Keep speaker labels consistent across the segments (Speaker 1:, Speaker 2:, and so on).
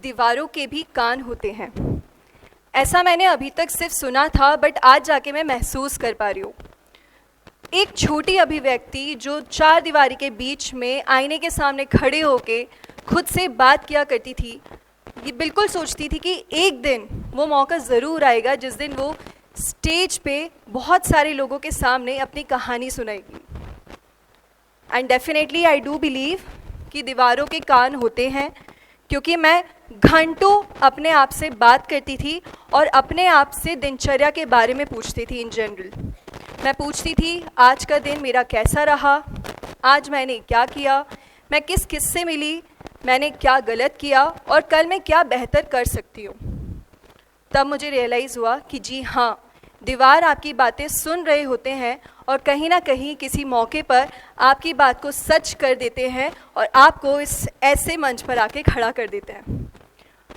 Speaker 1: दीवारों के भी कान होते हैं। ऐसा मैंने अभी तक सिर्फ सुना था, बट आज जाके मैं महसूस कर पा रही हूँ। एक छोटी अभिव्यक्ति जो चार दीवारी के बीच में आईने के सामने खड़े होके खुद से बात किया करती थी, ये बिल्कुल सोचती थी कि एक दिन वो मौका ज़रूर आएगा जिस दिन वो स्टेज पे बहुत सारे लोगों के सामने अपनी कहानी सुनाएगी। And definitely I do believe कि दीवारों के कान होते हैं, क्योंकि मैं घंटों अपने आप से बात करती थी और अपने आप से दिनचर्या के बारे में पूछती थी। इन जनरल मैं पूछती थी आज का दिन मेरा कैसा रहा, आज मैंने क्या किया, मैं किस किससे मिली, मैंने क्या गलत किया और कल मैं क्या बेहतर कर सकती हूँ। तब मुझे रियलाइज़ हुआ कि जी हाँ, दीवार आपकी बातें सुन रहे होते हैं और कहीं ना कहीं किसी मौके पर आपकी बात को सच कर देते हैं और आपको इस ऐसे मंच पर आके खड़ा कर देते हैं।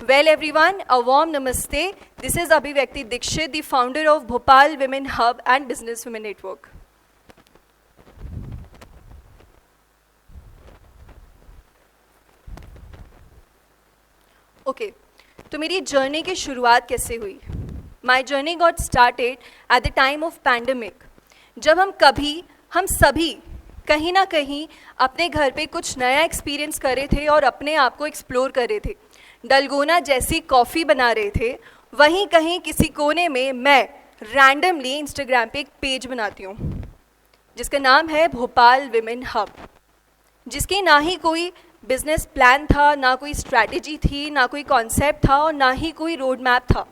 Speaker 1: Well everyone, a warm namaste. This is Abhivyakti Dikshit, the founder of Bhopal women hub and business women network. Okay, तो मेरी जर्नी की शुरुआत कैसे हुई? My journey got started at the time of pandemic, जब हम सभी कहीं ना कहीं अपने घर पे कुछ नया एक्सपीरियंस कर रहे थे और अपने आप को एक्सप्लोर कर रहे थे। डलगोना जैसी कॉफ़ी बना रहे थे, वहीं कहीं किसी कोने में मैं रैंडमली इंस्टाग्राम पे एक पेज बनाती हूँ जिसका नाम है भोपाल विमेन हब, जिसकी ना ही कोई बिजनेस प्लान था, ना कोई स्ट्रैटेजी थी, ना कोई कॉन्सेप्ट था और ना ही कोई रोड मैप था।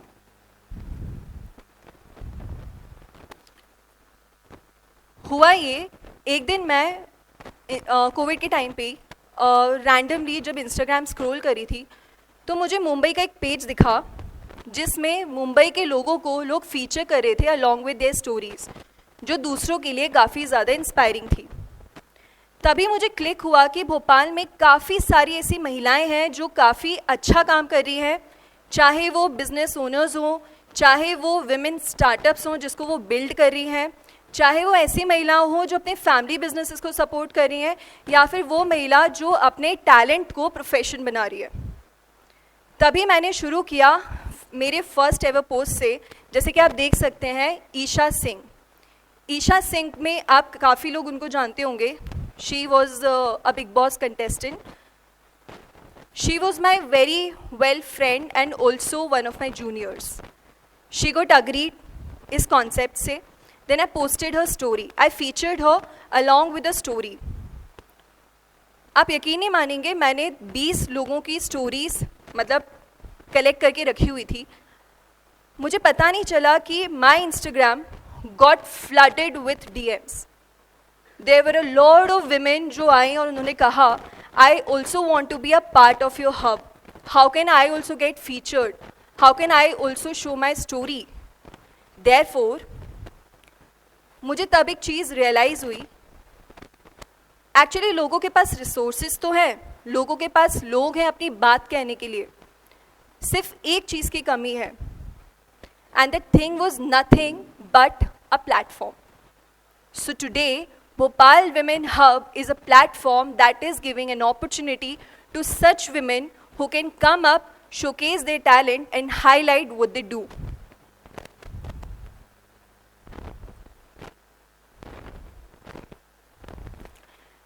Speaker 1: हुआ ये, एक दिन मैं कोविड के टाइम पे रैंडमली जब इंस्टाग्राम स्क्रॉल करी थी तो मुझे मुंबई का एक पेज दिखा जिसमें मुंबई के लोगों को लोग फीचर कर रहे थे अलॉन्ग विद देयर स्टोरीज, जो दूसरों के लिए काफ़ी ज़्यादा इंस्पायरिंग थी। तभी मुझे क्लिक हुआ कि भोपाल में काफ़ी सारी ऐसी महिलाएं हैं जो काफ़ी अच्छा काम कर रही हैं, चाहे वो बिजनेस ओनर्स हों, चाहे वो विमेन स्टार्टअप्स हों जिसको वो बिल्ड कर रही हैं, चाहे वो ऐसी महिलाएं हों जो अपने फैमिली बिजनेसेस को सपोर्ट कर रही हैं, या फिर वो महिला जो अपने टैलेंट को प्रोफेशन बना रही है। तभी मैंने शुरू किया मेरे फर्स्ट एवर पोस्ट से, जैसे कि आप देख सकते हैं ईशा सिंह। ईशा सिंह में आप काफ़ी लोग उनको जानते होंगे। She was a big boss contestant. She was my very well friend and also one of my juniors. She got agreed इस कॉन्सेप्ट से। Then I posted her story. I featured her along with a story. आप यकीन नहीं मानेंगे, मैंने 20 लोगों की stories मतलब कलेक्ट करके रखी हुई थी। मुझे पता नहीं चला कि my Instagram got flooded with DMs. There were a lot of women जो आई और उन्होंने कहा I also want to be a part of your hub. How can I also get featured? How can I also show my story? Therefore मुझे तब एक चीज़ realise हुई, actually लोगों के पास रिसोर्सेज तो हैं, लोगों के पास लोग हैं अपनी बात कहने के लिए, सिर्फ एक चीज़ की कमी है, and that thing was nothing but a platform. So today Bhopal women hub is a platform that is giving an opportunity to such women who can come up, showcase their talent and highlight what they do.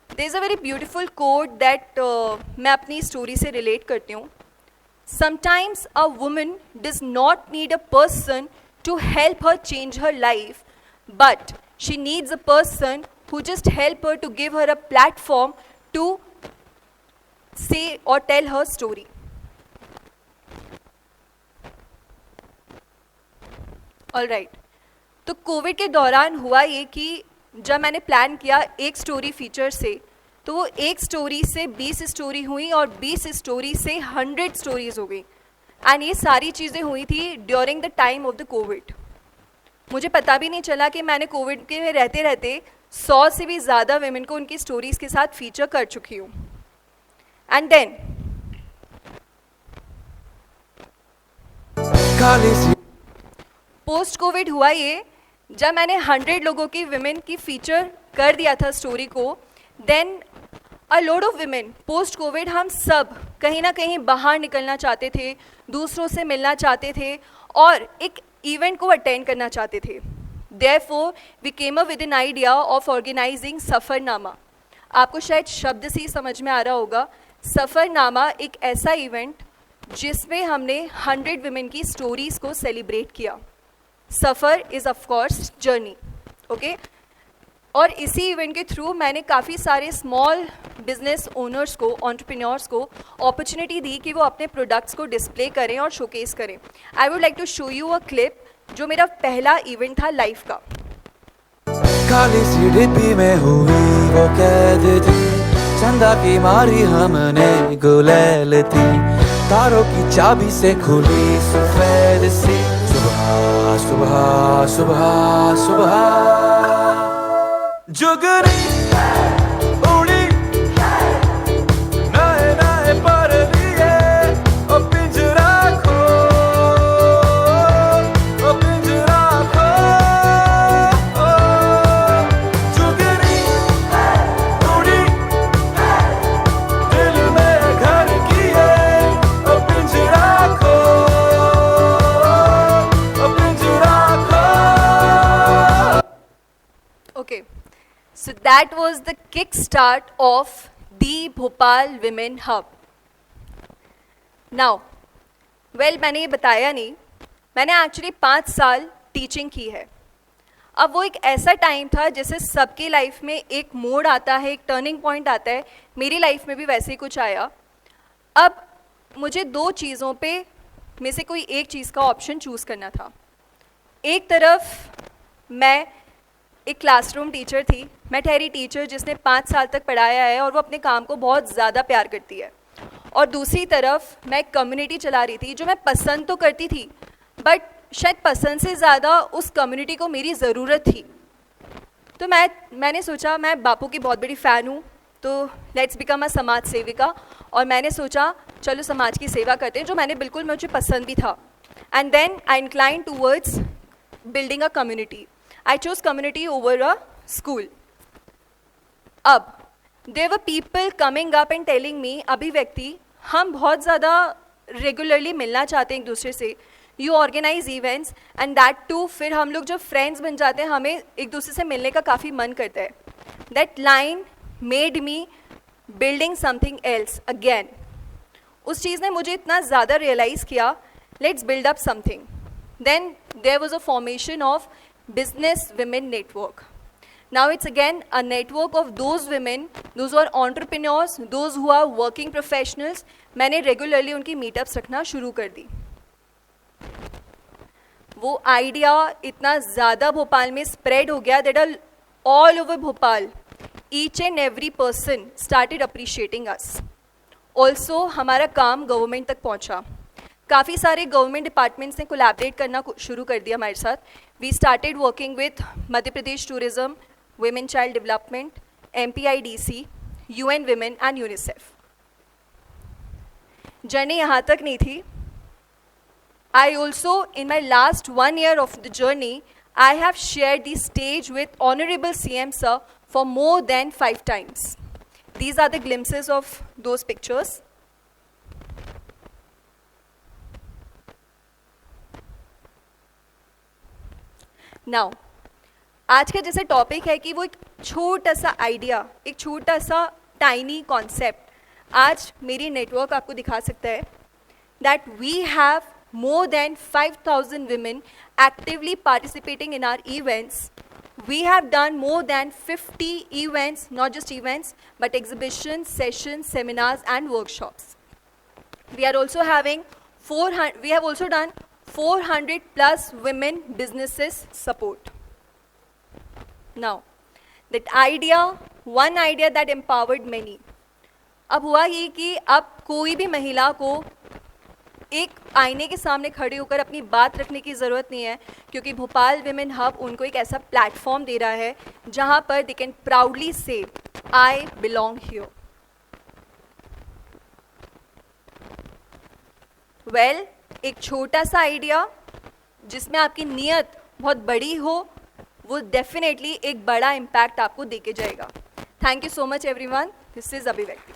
Speaker 1: There is a very beautiful quote that मैं अपनी story से relate करती हूँ। Sometimes a woman does not need a person to help her change her life, but she needs a person who just help her to give her a platform to say or tell her story. All right. तो Covid के दौरान हुआ ये कि जब मैंने plan किया एक स्टोरी फीचर से, तो वो एक स्टोरी से 20 स्टोरी हुई और 20 स्टोरी से 100 स्टोरीज हो गई। एंड ये सारी चीज़ें हुई थी during the time of the Covid. मुझे पता भी नहीं चला कि मैंने कोविड के में रहते रहते 100 से भी ज़्यादा वेमेन को उनकी स्टोरीज़ के साथ फीचर कर चुकी हूँ। एंड देन पोस्ट कोविड हुआ ये, जब मैंने 100 लोगों की विमेन की फीचर कर दिया था स्टोरी को, then a load of women post Covid हम सब कहीं ना कहीं बाहर निकलना चाहते थे, दूसरों से मिलना चाहते थे और एक इवेंट को अटेंड करना चाहते थे. Therefore, we came up with an idea of organizing सफ़रनामा. आपको शायद शब्द से ही समझ में आ रहा होगा. सफ़रनामा एक ऐसा इवेंट जिसमें हमने 100 विमेन की स्टोरीज़ को सेलिब्रेट किया. सफ़र is of course journey, okay. और इसी इवेंट के थ्रू मैंने काफ़ी सारे स्मॉल बिजनेस ओनर्स को, एंटरप्रेन्योर्स को अपॉर्चुनिटी दी कि वो अपने प्रोडक्ट्स को डिस्प्ले करें और शोकेस करें. I would like to show you a clip जो मेरा पहला इवेंट था लाइफ का.
Speaker 2: काली सी डिब्बी में हुई वो कैद थी, चंदा की मारी हमने गुलेल थी, तारों की चाबी से खुली सफेद सी सुबह सुबह सुबह सुबह जुगनी उड़ी नए नए पर लिए ओ पिंजरा खो, ओ पिंजरा खो, ओ जुगनी उड़ी दिल में घर किए ओ पिंजरा खो, ओ पिंजरा खो.
Speaker 1: Okay, so that was the kickstart of the Bhopal Women Hub. Now, well, मैंने ये बताया नहीं, मैंने एक्चुअली 5 साल टीचिंग की है. अब वो एक ऐसा टाइम था जैसे सबकी लाइफ में एक मोड़ आता है, एक टर्निंग पॉइंट आता है. मेरी लाइफ में भी वैसे ही कुछ आया. अब मुझे 2 चीज़ों पे में से कोई एक चीज़ का ऑप्शन चूज़ करना था. एक तरफ मैं एक क्लासरूम टीचर थी, मैं ठहरी टीचर जिसने 5 साल तक पढ़ाया है और वो अपने काम को बहुत ज़्यादा प्यार करती है. और दूसरी तरफ मैं एक कम्युनिटी चला रही थी जो मैं पसंद तो करती थी, बट शायद पसंद से ज़्यादा उस कम्युनिटी को मेरी ज़रूरत थी. तो मैंने सोचा, मैं बापू की बहुत बड़ी फ़ैन हूँ, तो लेट्स बिकम अ समाज सेविका. और मैंने सोचा चलो समाज की सेवा करते हैं, जो मैंने बिल्कुल मुझे पसंद भी था. And then I incline towards building a community. I chose community over a school. अब there were people coming up and telling me, अभिव्यक्ति, हम बहुत ज़्यादा रेगुलरली मिलना चाहते हैं एक दूसरे से. You organize events and that too, फिर हम लोग जब फ्रेंड्स बन जाते हैं हमें एक दूसरे से मिलने का काफ़ी मन करता है. That line made me building something else again. उस चीज़ ने मुझे इतना ज़्यादा रियलाइज़ किया, let's build up something. Then there was a formation of Business Women Network. Now it's again a network of those women, those who are entrepreneurs, those who are working professionals. मैंने regularly उनकी meetups रखना शुरू कर दी. वो idea इतना ज़्यादा भोपाल में spread हो गया that all over Bhopal each and every person started appreciating us. Also हमारा काम गवर्नमेंट तक पहुँचा. काफ़ी सारे गवर्नमेंट डिपार्टमेंट्स ने कोलैबोरेट करना शुरू कर दिया हमारे साथ. We started working with Madhya Pradesh tourism, women child development, MPIDC, UN Women and UNICEF. Journey यहाँ तक नहीं थी. I also in my last 1 year of the journey I have shared the stage with honourable CM sir for more than 5 times. These are the glimpses of those pictures. Now आज का जैसे topic है कि वो एक छोटा सा idea, एक छोटा सा टाइनी कॉन्सेप्ट आज मेरी नेटवर्क आपको दिखा सकता है. That we have more than 5,000 women actively participating in our events. We have done more than 50 events, not just events, but exhibitions, sessions, seminars, and workshops. We are also having 400. We have also done 400 plus women businesses support. Now, that idea, one idea that empowered many. अब हुआ ये कि अब कोई भी महिला को एक आईने के सामने खड़े होकर अपनी बात रखने की ज़रूरत नहीं है, क्योंकि भोपाल विमेन हब उनको एक ऐसा प्लेटफॉर्म दे रहा है जहाँ पर दे कैन प्राउडली से आई बिलोंग हियर. वेल, एक छोटा सा आइडिया जिसमें आपकी नीयत बहुत बड़ी हो, वो डेफिनेटली एक बड़ा इम्पैक्ट आपको देके जाएगा. Thank you so much everyone, this is अभिव्यक्ति।